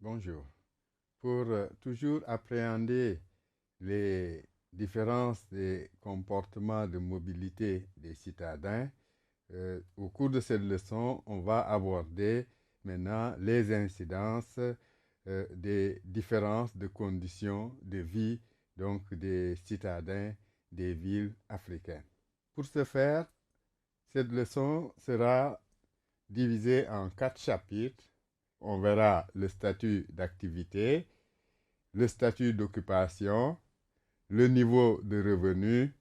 Bonjour. Pour toujours appréhender les différences des comportements de mobilité des citadins, au cours de cette leçon, on va aborder maintenant les incidences des différences de conditions de vie donc des citadins des villes africaines. Pour ce faire, cette leçon sera divisée en 4 chapitres. On verra le statut d'activité, le statut d'occupation, le niveau de revenu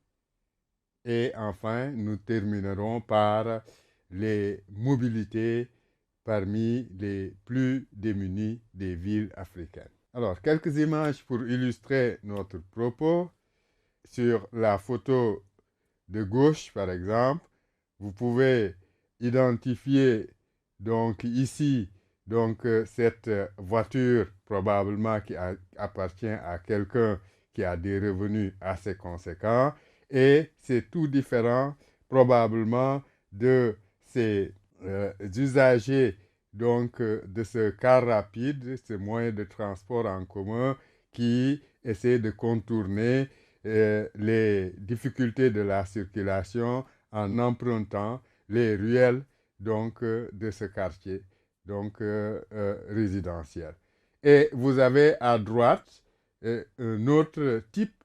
et enfin nous terminerons par les mobilités parmi les plus démunis des villes africaines. Alors, quelques images pour illustrer notre propos. Sur la photo de gauche, par exemple, vous pouvez identifier donc ici cette voiture probablement qui appartient à quelqu'un qui a des revenus assez conséquents et c'est tout différent probablement de ces usagers de ce car rapide, ce moyen de transport en commun qui essaie de contourner les difficultés de la circulation en empruntant les ruelles de ce quartier résidentiel. Et vous avez à droite un autre type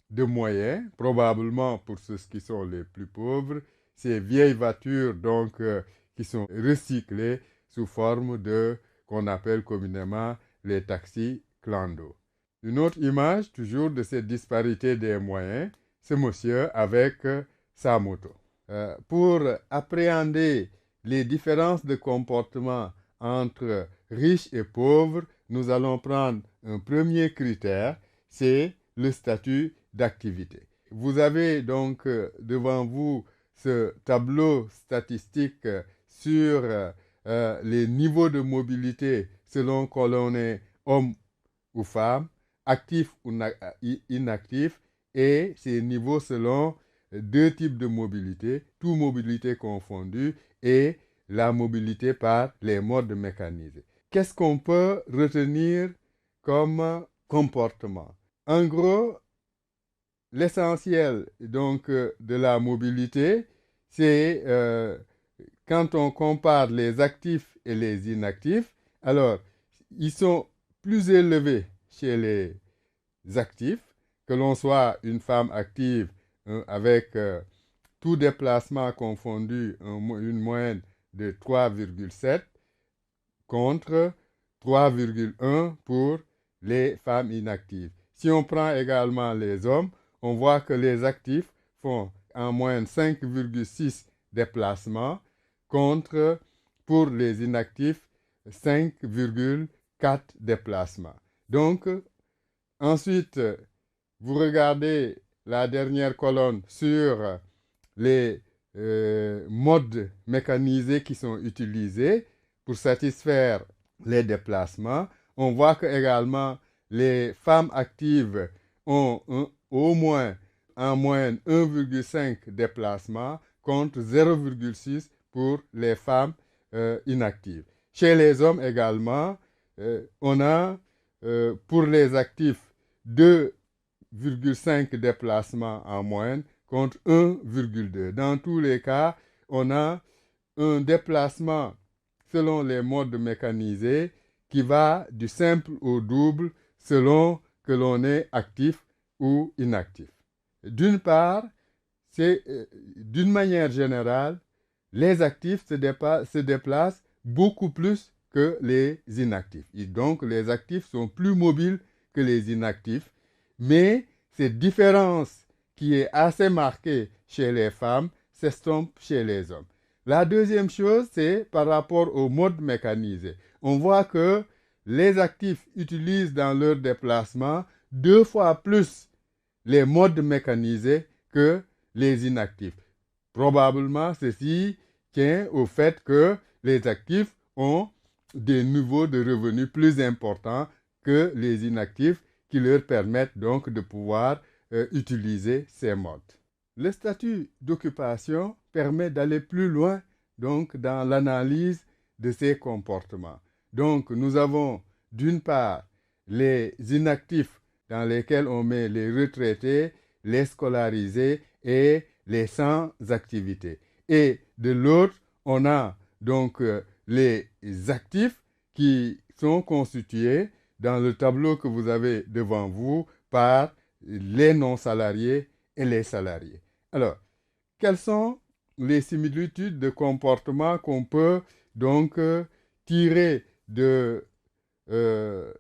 de moyens, probablement pour ceux qui sont les plus pauvres, ces vieilles voitures qui sont recyclées sous forme de qu'on appelle communément les taxis clando. Une autre image, toujours de cette disparité des moyens, c'est monsieur avec sa moto. Pour appréhender les différences de comportement entre riches et pauvres, nous allons prendre un premier critère, c'est le statut d'activité. Vous avez donc devant vous ce tableau statistique sur les niveaux de mobilité selon que l'on est homme ou femme, actif ou inactif, et ces niveaux selon deux types de mobilité, toute mobilité confondue, et la mobilité par les modes mécanisés. Qu'est-ce qu'on peut retenir comme comportement? En gros, l'essentiel de la mobilité, c'est quand on compare les actifs et les inactifs, alors ils sont plus élevés chez les actifs, que l'on soit une femme active avec tout déplacement confondu, une moyenne de 3,7 contre 3,1 pour les femmes inactives. Si on prend également les hommes, on voit que les actifs font en moyenne 5,6 déplacements contre, pour les inactifs, 5,4 déplacements. Donc, ensuite, vous regardez la dernière colonne sur les modes mécanisés qui sont utilisés pour satisfaire les déplacements. On voit que également les femmes actives ont au moins en moyenne 1,5 déplacements contre 0,6 pour les femmes inactives. Chez les hommes également, on a pour les actifs 2,5 déplacements en moyenne contre 1,2. Dans tous les cas, on a un déplacement selon les modes mécanisés qui va du simple au double selon que l'on est actif ou inactif. D'une part, c'est d'une manière générale, les actifs se déplacent beaucoup plus que les inactifs. Et donc, les actifs sont plus mobiles que les inactifs, mais cette différence qui est assez marquée chez les femmes s'estompe chez les hommes. La deuxième chose, c'est par rapport au mode mécanisé. On voit que les actifs utilisent dans leur déplacement 2 fois plus les modes mécanisés que les inactifs. Probablement, ceci tient au fait que les actifs ont des niveaux de revenus plus importants que les inactifs qui leur permettent donc de pouvoir utiliser ces modes. Le statut d'occupation permet d'aller plus loin donc dans l'analyse de ces comportements. Donc nous avons d'une part, les inactifs dans lesquels on met les retraités, les scolarisés et les sans activité. Et de l'autre, on a donc les actifs qui sont constitués dans le tableau que vous avez devant vous par les non-salariés et les salariés. Alors, quelles sont les similitudes de comportement qu'on peut donc tirer de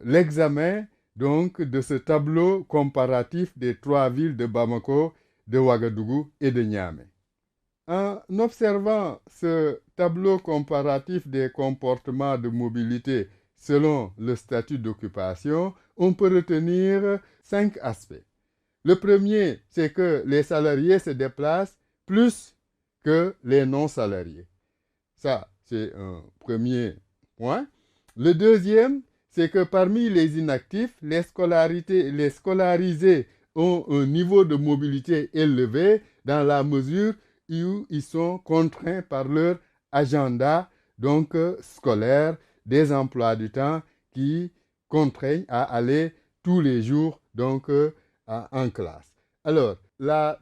l'examen donc de ce tableau comparatif des trois villes de Bamako, de Ouagadougou et de Niamey? En observant ce tableau comparatif des comportements de mobilité selon le statut d'occupation, on peut retenir 5 aspects. Le premier, c'est que les salariés se déplacent plus que les non-salariés. Ça, c'est un premier point. Le deuxième, c'est que parmi les inactifs, les scolarisés ont un niveau de mobilité élevé dans la mesure où ils sont contraints par leur agenda donc scolaire, des emplois du temps qui contraignent à aller tous les jours donc en classe. Alors, la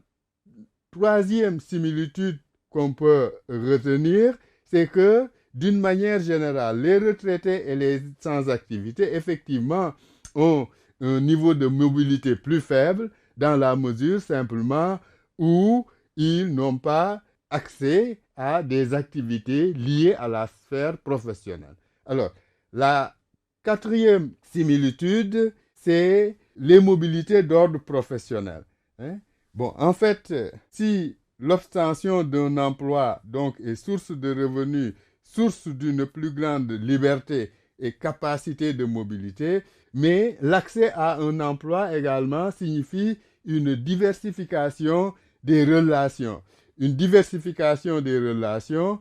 troisième similitude qu'on peut retenir, c'est que d'une manière générale, les retraités et les sans-activité, effectivement, ont un niveau de mobilité plus faible dans la mesure simplement où ils n'ont pas accès à des activités liées à la sphère professionnelle. Alors, la quatrième similitude, c'est les mobilités d'ordre professionnel. Hein? Bon, en fait, si l'obtention d'un emploi donc est source de revenus, source d'une plus grande liberté et capacité de mobilité, mais l'accès à un emploi également signifie une diversification des relations. Une diversification des relations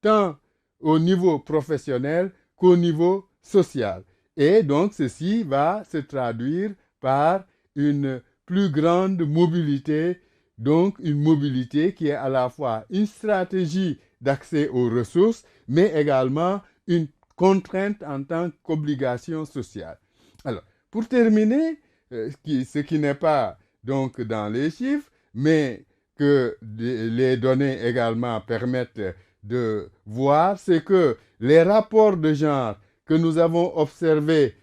tant au niveau professionnel qu'au niveau social. Et donc, ceci va se traduire par une plus grande mobilité, donc une mobilité qui est à la fois une stratégie d'accès aux ressources, mais également une contrainte en tant qu'obligation sociale. Alors, pour terminer, ce qui n'est pas donc dans les chiffres, mais que les données également permettent de voir, c'est que les rapports de genre que nous avons observés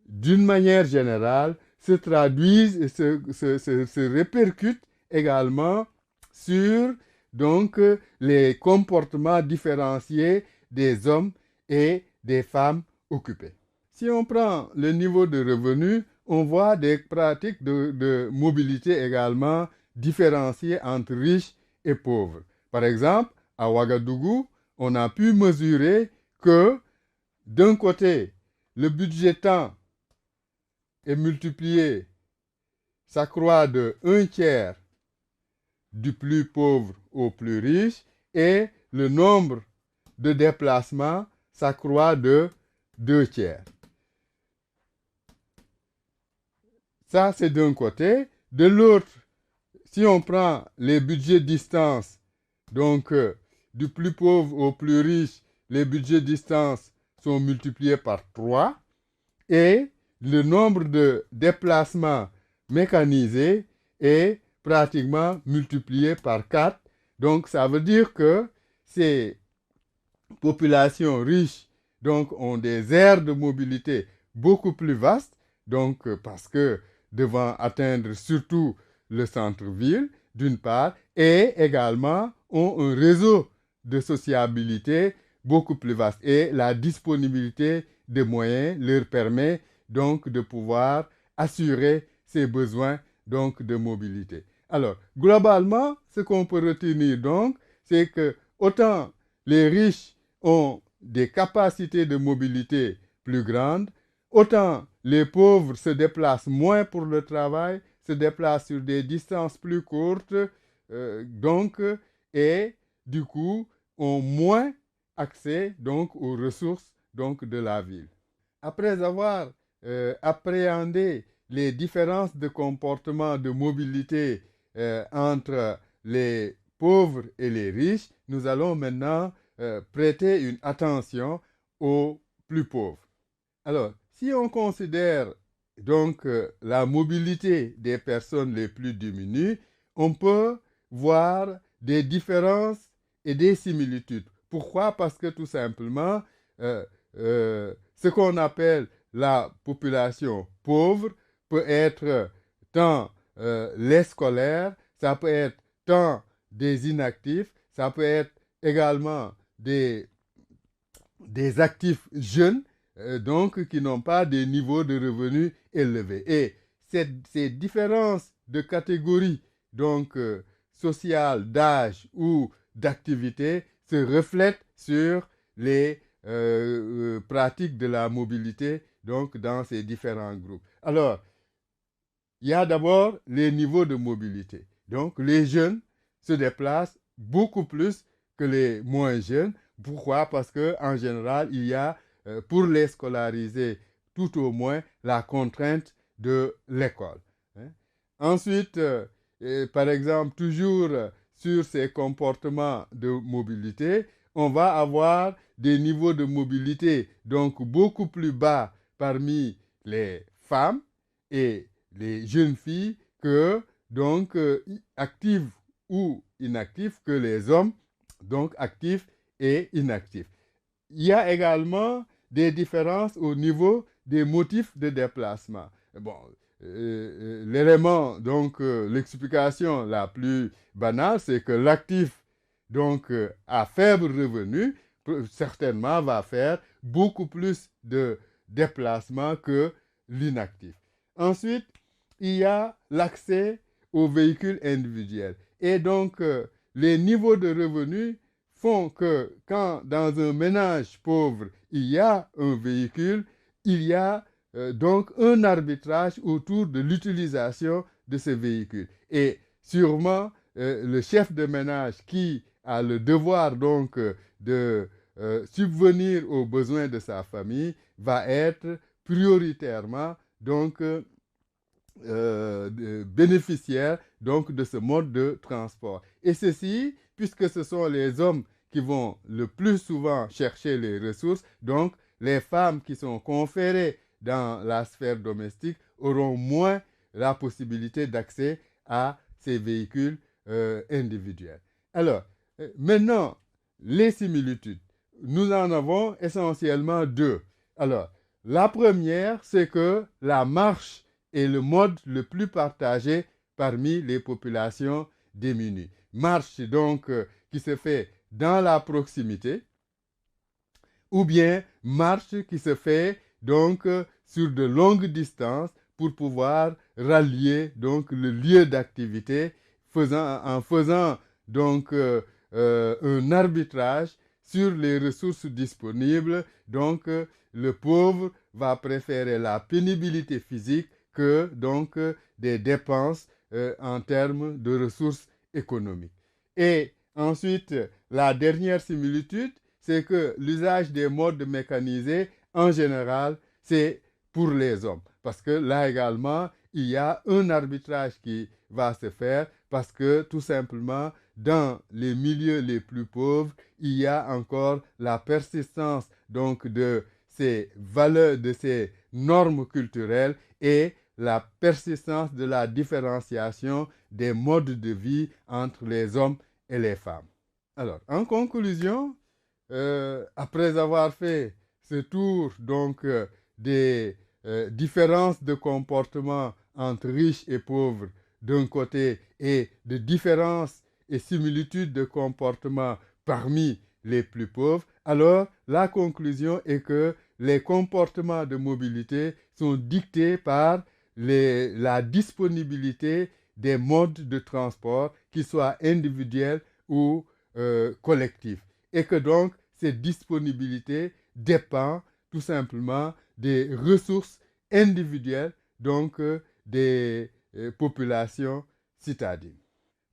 d'une manière générale se traduisent et se répercutent également sur donc les comportements différenciés des hommes et des femmes occupés. Si on prend le niveau de revenus, on voit des pratiques de mobilité également différenciées entre riches et pauvres. Par exemple, à Ouagadougou, on a pu mesurer que d'un côté, le budget temps est multiplié, s'accroît de 1/3 du plus pauvre au plus riche et le nombre de déplacements s'accroît de 2/3. Ça, c'est d'un côté. De l'autre, si on prend les budgets distance, donc du plus pauvre au plus riche, les budgets distance sont multipliés par 3 et le nombre de déplacements mécanisés est pratiquement multiplié par 4. Donc, ça veut dire que ces populations riches donc, ont des aires de mobilité beaucoup plus vastes, donc parce que devant atteindre surtout le centre-ville, d'une part, et également ont un réseau de sociabilité beaucoup plus vaste. Et la disponibilité des moyens leur permet donc de pouvoir assurer ces besoins donc de mobilité. Alors, globalement, ce qu'on peut retenir donc, c'est que autant les riches ont des capacités de mobilité plus grandes, autant les pauvres se déplacent moins pour le travail, se déplacent sur des distances plus courtes, donc, et du coup, ont moins accès donc aux ressources donc de la ville. Après avoir appréhendé les différences de comportement de mobilité entre les pauvres et les riches, nous allons maintenant prêter une attention aux plus pauvres. Alors, si on considère donc la mobilité des personnes les plus diminuées, on peut voir des différences et des similitudes. Pourquoi? Parce que tout simplement, ce qu'on appelle la population pauvre peut être tant les scolaires, ça peut être tant des inactifs, ça peut être également des actifs jeunes, donc qui n'ont pas des niveaux de revenus élevés. Et ces différences de catégories, donc sociales, d'âge ou d'activité, se reflètent sur les pratiques de la mobilité, donc dans ces différents groupes. Alors, il y a d'abord les niveaux de mobilité. Donc, les jeunes se déplacent beaucoup plus que les moins jeunes. Pourquoi? Parce qu'en général, il y a, pour les scolariser, tout au moins, la contrainte de l'école. Hein. Ensuite, par exemple, toujours sur ces comportements de mobilité, on va avoir des niveaux de mobilité donc beaucoup plus bas parmi les femmes et les jeunes filles que donc actives ou inactifs que les hommes, donc actifs et inactifs. Il y a également des différences au niveau des motifs de déplacement. Bon, l'élément, donc l'explication la plus banale, c'est que l'actif, donc à faible revenu, certainement va faire beaucoup plus de déplacements que l'inactif. Ensuite, il y a l'accès aux véhicules individuels. Et donc, les niveaux de revenus font que quand dans un ménage pauvre, il y a un véhicule, il y a donc un arbitrage autour de l'utilisation de ce véhicule. Et sûrement, le chef de ménage qui a le devoir donc de subvenir aux besoins de sa famille va être prioritairement donc bénéficiaires donc de ce mode de transport. Et ceci, puisque ce sont les hommes qui vont le plus souvent chercher les ressources, donc les femmes qui sont conférées dans la sphère domestique auront moins la possibilité d'accès à ces véhicules individuels. Alors, maintenant, les similitudes. Nous en avons essentiellement deux. Alors, la première, c'est que la marche est le mode le plus partagé parmi les populations démunies. Marche donc qui se fait dans la proximité, ou bien marche qui se fait donc sur de longues distances pour pouvoir rallier donc le lieu d'activité en faisant donc un arbitrage sur les ressources disponibles. Donc le pauvre va préférer la pénibilité physique que donc des dépenses en termes de ressources économiques. Et ensuite, la dernière similitude, c'est que l'usage des modes mécanisés, en général, c'est pour les hommes. Parce que là également, il y a un arbitrage qui va se faire parce que tout simplement, dans les milieux les plus pauvres, il y a encore la persistance donc de ces valeurs, de ces normes culturelles et la persistance de la différenciation des modes de vie entre les hommes et les femmes. Alors, en conclusion, après avoir fait ce tour donc des différences de comportement entre riches et pauvres d'un côté et de différences et similitudes de comportement parmi les plus pauvres, alors la conclusion est que les comportements de mobilité sont dictés par la disponibilité des modes de transport, qu'ils soient individuels ou collectifs. Et que donc, cette disponibilité dépend tout simplement des ressources individuelles, donc des populations citadines.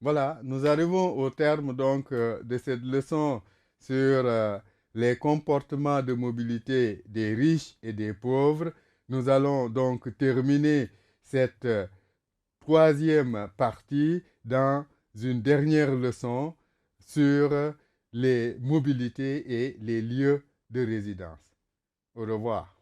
Voilà, nous arrivons au terme donc de cette leçon sur les comportements de mobilité des riches et des pauvres. Nous allons donc terminer cette troisième partie dans une dernière leçon sur les mobilités et les lieux de résidence. Au revoir.